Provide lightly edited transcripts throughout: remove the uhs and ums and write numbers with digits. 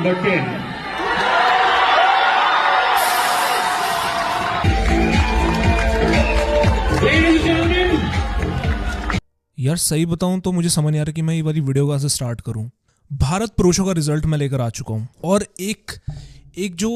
number 10. यार सही बताऊं तो मुझे समझ नहीं आ रहा कि मैं ये वाली वीडियो कहाँ से स्टार्ट करूं। भारत पुरुष का रिजल्ट मैं लेकर आ चुका हूं और एक जो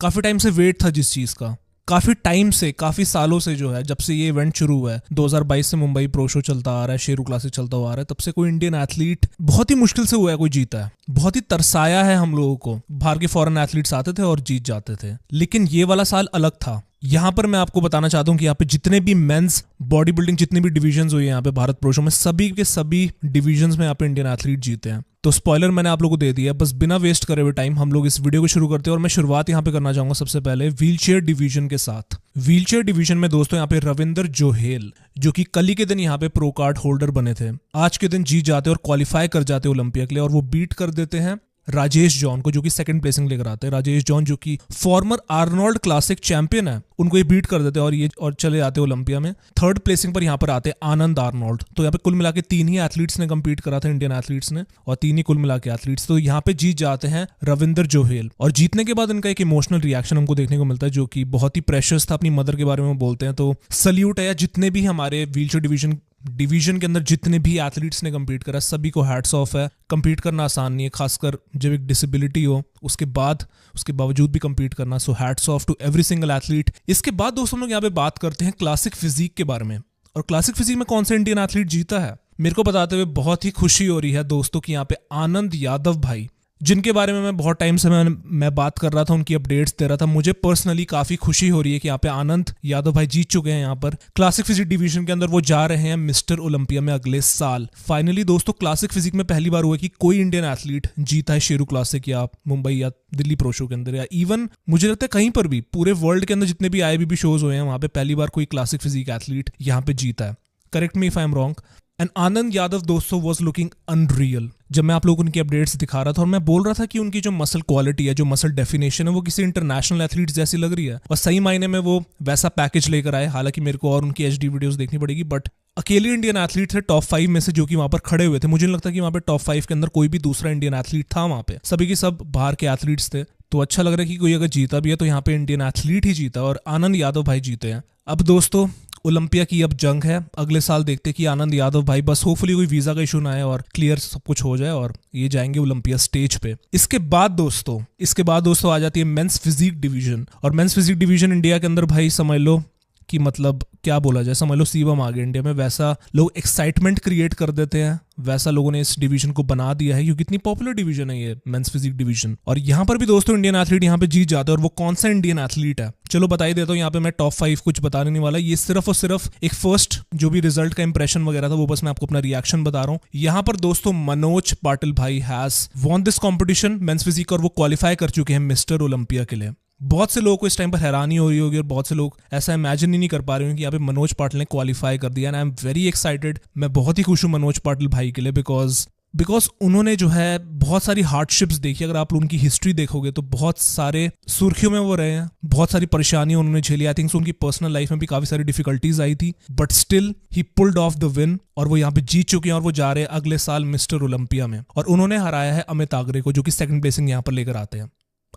काफ़ी टाइम से वेट था जिस चीज़ का, काफ़ी टाइम से, काफ़ी सालों से जो है, जब से ये इवेंट शुरू हुआ है 2022 से मुंबई प्रो शो चलता आ रहा है, शेरू क्लासिक चलता हुआ आ रहा है, तब से कोई इंडियन एथलीट बहुत ही मुश्किल से हुआ है कोई जीता है। बहुत ही तरसाया है हम लोगों को। बाहर के फॉरेन एथलीट्स आते थे और जीत जाते थे, लेकिन ये वाला साल अलग था। यहाँ पर मैं आपको बताना चाहता हूँ कि यहाँ पे जितने भी मेंस बॉडी बिल्डिंग जितनी भी डिवीजन्स हुई है यहाँ पे भारत प्रो शो में, सभी के सभी डिवीजन्स में यहाँ पे इंडियन एथलीट जीते हैं। तो स्पॉइलर मैंने आप लोगों को दे दिया। बस बिना वेस्ट करे हुए टाइम हम लोग इस वीडियो को शुरू करते हैं और मैं शुरुआत यहाँ पे करना चाहूंगा सबसे पहले व्हीलचेयर डिवीजन के साथ। व्हीलचेयर डिवीजन में दोस्तों यहाँ पे रविंदर जोहेल, जो कि कल ही के दिन यहाँ पे प्रो कार्ड होल्डर बने थे, आज के दिन जीत जाते और क्वालिफाई कर जाते ओलंपिया के लिए, और वो बीट कर देते हैं राजेश जॉन को, जो कि सेकंड प्लेसिंग लेकर आते हैं। राजेश जॉन जो कि फॉर्मर आर्नोल्ड क्लासिक चैंपियन है, उनको ये बीट कर देते हैं और चले जाते हैं ओलंपिया में। थर्ड प्लेसिंग पर यहाँ पर आते हैं आनंद आर्नोल्ड। तो यहाँ पे कुल मिला के 3 ही एथलीट्स ने कम्पीट करा था, इंडियन एथलीट्स ने, और 3 ही कुल मिला के एथलीट्स। तो यहाँ पे जीत जाते हैं रविंदर जोहेल, और जीतने के बाद इनका एक इमोशनल रिएक्शन हमको देखने को मिलता है जो कि बहुत ही प्रेशियस था। अपनी मदर के बारे में बोलते हैं। तो सल्यूट है यार, जितने भी हमारे व्हीलचेयर डिवीजन के अंदर जितने भी एथलीट्स ने कम्पीट करा, सभी को हैट्स ऑफ है। कम्पीट करना आसान नहीं है, खासकर जब एक डिसेबिलिटी हो, उसके बावजूद भी कम्पीट करना। So hats off to every single athlete. इसके बाद दोस्तों हम लोग यहाँ पे बात करते हैं क्लासिक फिजिक के बारे में, और क्लासिक फिजिक में कौन सा इंडियन एथलीट जीता है। मेरे को बताते हुए बहुत ही खुशी हो रही है दोस्तों कि यहाँ पे आनंद यादव भाई, जिनके बारे में मैं बहुत टाइम से मैं बात कर रहा था, उनकी अपडेट्स दे रहा था, मुझे पर्सनली काफी खुशी हो रही है कि यहाँ पे आनंद यादव भाई जीत चुके हैं। यहाँ पर क्लासिक फिजिक डिवीजन के अंदर वो जा रहे हैं मिस्टर ओलंपिया में अगले साल। फाइनली दोस्तों क्लासिक फिजिक में पहली बार हुआ कि कोई इंडियन एथलीट जीता है शेरू क्लासिक या मुंबई या दिल्ली प्रो शो के अंदर, या इवन मुझे लगता है कहीं पर भी पूरे वर्ल्ड के अंदर जितने भी IIBB शोज हुए हैं वहां पे पहली बार कोई क्लासिक फिजिक एथलीट यहाँ पे जीता है। Correct me if I am wrong. And Anand Yadav दोस्तों वाज लुकिंग अनरियल। जब मैं आप लोगों को उनकी अपडेट्स दिखा रहा था और मैं बोल रहा था कि उनकी जो मसल क्वालिटी है, जो मसल डेफिनेशन है, वो किसी इंटरनेशनल एथलीट्स जैसी लग रही है, और सही मायने में वो वैसा पैकेज लेकर आए। हालांकि मेरे को और उनकी HD वीडियोस देखनी पड़ेगी, बट अकेले इंडियन एथलीट थे टॉप 5 में से जो कि वहां पर खड़े हुए थे। मुझे नहीं लगता कि वहां पे टॉप 5 के अंदर कोई भी दूसरा इंडियन एथलीट था वहां पे, सभी के सब बाहर के एथलीट्स थे। तो अच्छा लग रहा है कि कोई अगर जीता भी है तो यहाँ पे इंडियन एथलीट ही जीता, और आनंद यादव भाई जीते हैं। अब दोस्तों ओलंपिया की अब जंग है। अगले साल देखते कि आनंद यादव भाई, बस होपफुली कोई वीजा का इशू ना आए और क्लियर सब कुछ हो जाए और ये जाएंगे ओलंपिया स्टेज पे। इसके बाद दोस्तों आ जाती है मेंस फिजिक डिवीजन, और मेंस फिजिक डिवीजन इंडिया के अंदर भाई समझ लो कि मतलब क्या बोला जाए, समझ लो सीवम आ गया इंडिया में। वैसा लोग एक्साइटमेंट क्रिएट कर देते हैं, वैसा लोगों ने इस डिवीजन को बना दिया है, क्योंकि इतनी पॉपुलर डिवीजन है ये मेंस फिजिक डिवीजन। और यहाँ पर भी दोस्तों इंडियन एथलीट यहाँ पे जीत जाते हैं, और वो कौन सा इंडियन एथलीट है चलो बता ही देता हूँ। यहाँ पे मैं टॉप 5 कुछ बताने नहीं वाला, ये सिर्फ और सिर्फ एक फर्स्ट जो भी रिजल्ट का इंप्रेशन वगैरह था वो बस मैं आपको अपना रिएक्शन बता रहा हूँ। यहाँ पर दोस्तों मनोज पाटिल भाई has won this competition men's physique, और वो क्वालिफाई कर चुके हैं मिस्टर ओलंपिया के लिए। बहुत से लोगों को इस टाइम पर हैरानी हो रही होगी, और बहुत से लोग ऐसा इमेजिन ही नहीं कर पा रहे होंगे कि यहाँ पे मनोज पाटिल ने क्वालिफाई कर दिया। And I am very excited. मैं बहुत ही खुश हूँ मनोज पाटिल भाई के लिए, बिकॉज उन्होंने जो है बहुत सारी हार्डशिप्स देखी। अगर आप उनकी हिस्ट्री देखोगे तो बहुत सारे सुर्खियों में वो रहे हैं, बहुत सारी परेशानियां उन्होंने झेली। आई थिंक उनकी पर्सनल लाइफ में भी काफी सारी डिफिकल्टीज आई थी, but still he pulled off the win, और वो यहाँ पे जीत चुके हैं, और वो जा रहे हैं अगले साल मिस्टर ओलंपिया में। और उन्होंने हराया है अमित आगरे को, जो कि सेकंड प्लेसिंग यहाँ पर लेकर आते हैं।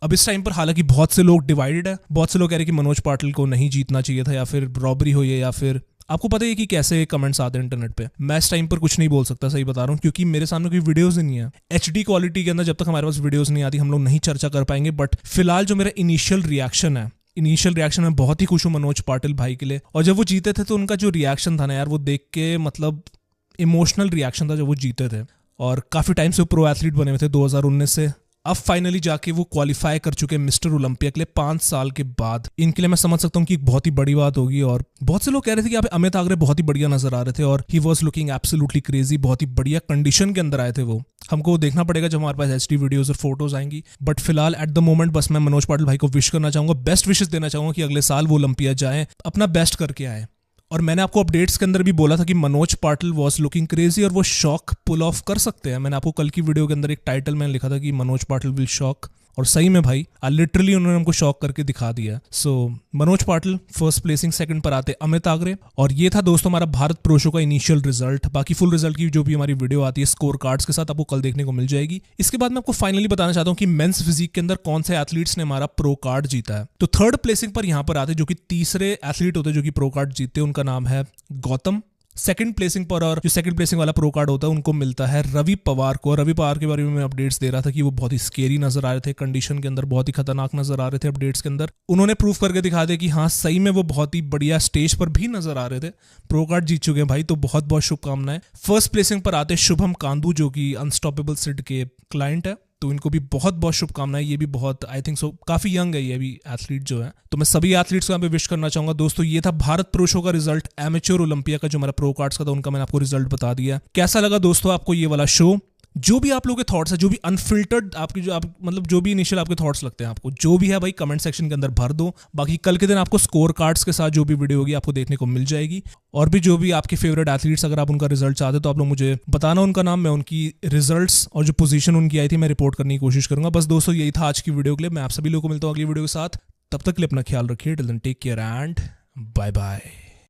अब इस टाइम पर हालांकि बहुत से लोग डिवाइडेड है, बहुत से लोग कह रहे हैं कि मनोज पाटिल को नहीं जीतना चाहिए था, या फिर रॉबरी हुई है, या फिर आपको पता है कि कैसे कमेंट्स आते हैं इंटरनेट पे। मैं इस टाइम पर कुछ नहीं बोल सकता, सही बता रहा हूँ, क्योंकि मेरे सामने कोई वीडियोस ही नहीं है। HD क्वालिटी के अंदर जब तक हमारे पास वीडियोस नहीं आती हम लोग नहीं चर्चा कर पाएंगे। बट फिलहाल जो मेरा इनिशियल रिएक्शन मैं बहुत ही खुश हूँ मनोज पाटिल भाई के लिए। और जब वो जीते थे तो उनका जो रिएक्शन था ना यार, वो देख के मतलब इमोशनल रिएक्शन था जब वो जीते थे। और काफी टाइम से प्रो एथलीट बने हुए थे 2019 से, अब फाइनली जाके वो क्वालिफाई कर चुके हैं मिस्टर ओलंपिया के लिए 5 साल के बाद। इनके लिए मैं समझ सकता हूँ कि एक बहुत ही बड़ी बात होगी। और बहुत से लोग कह रहे थे कि यहाँ पे अमित आगरे बहुत ही बढ़िया नजर आ रहे थे, और he was looking absolutely crazy. बहुत ही बढ़िया कंडीशन के अंदर आए थे वो। हमको देखना पड़ेगा जब हमारे पास HD वीडियोस और फोटोज आएंगी। बट फिलहाल एट द मोमेंट बस मैं मनोज पाटिल भाई को विश करना चाहूंगा, बेस्ट विशेस देना चाहूंगा कि अगले साल वो ओलंपिया जाए, अपना बेस्ट करके आए। और मैंने आपको अपडेट्स के अंदर भी बोला था कि Manoj Patil was looking crazy, और वो शॉक पुल ऑफ कर सकते हैं। मैंने आपको कल की वीडियो के अंदर एक टाइटल में लिखा था कि मनोज पाटिल विल शॉक, और सही में भाई लिटरली उन्होंने हमको शॉक करके दिखा दिया। So Manoj Patil first placing, second पर आते अमित आगरे। और ये था दोस्तों हमारा भारत प्रो शो का इनिशियल रिजल्ट। बाकी फुल रिजल्ट की जो भी हमारी वीडियो आती है स्कोर कार्ड्स के साथ आपको कल देखने को मिल जाएगी। इसके बाद मैं आपको फाइनली बताना चाहता हूँ कि मेंस फिजिक के अंदर कौन से एथलीट्स ने हमारा प्रो कार्ड जीता है। तो थर्ड प्लेसिंग पर यहाँ पर आते जो कि तीसरे एथलीट होते जो कि प्रो कार्ड जीतते, उनका नाम है गौतम। सेकंड प्लेसिंग पर और जो सेकंड प्लेसिंग वाला प्रो कार्ड होता है उनको मिलता है रवि पवार को। रवि पवार के बारे में मैं अपडेट्स दे रहा था कि वो बहुत ही स्केरी नजर आ रहे थे कंडीशन के अंदर, बहुत ही खतरनाक नजर आ रहे थे अपडेट्स के अंदर। उन्होंने प्रूव करके दिखा दिया कि हाँ सही में वो बहुत ही बढ़िया स्टेज पर भी नजर आ रहे थे। प्रो कार्ड जीत चुके हैं भाई, तो बहुत बहुत शुभकामनाएं। फर्स्ट प्लेसिंग पर आते शुभम कांदू जो कि अनस्टॉपेबल सिड के क्लाइंट है, तो इनको भी बहुत बहुत शुभकामनाएं। ये भी बहुत आई थिंक सो काफी यंग है ये अभी एथलीट जो है। तो मैं सभी एथलीट्स को यहाँ पे विश करना चाहूंगा। दोस्तों ये था भारत प्रो शो का रिजल्ट, एमेच्योर ओलंपिया का जो हमारा प्रो कार्ड्स का था उनका मैंने आपको रिजल्ट बता दिया। कैसा लगा दोस्तों आपको ये वाला शो? जो भी आप लोगों के थॉट्स है, जो भी अनफिल्टर्ड आपकी जो आप मतलब जो भी इनिशियल आपके थॉट्स लगते हैं आपको, जो भी है भाई कमेंट सेक्शन के अंदर भर दो। बाकी कल के दिन आपको स्कोर कार्ड्स के साथ जो भी वीडियो होगी आपको देखने को मिल जाएगी। और भी जो भी आपके फेवरेट एथलीट्स अगर आप उनका रिजल्ट चाहते तो आप लोग मुझे बताना उनका नाम, मैं उनकी रिजल्ट्स और जो पोजीशन उनकी आई थी मैं रिपोर्ट करने की कोशिश करूंगा। बस दोस्तों यही था आज की वीडियो के लिए। मैं आप सभी लोगों को मिलता हूँ अगली वीडियो के साथ। तब तक के लिए अपना ख्याल रखिए। Till then take care and bye bye.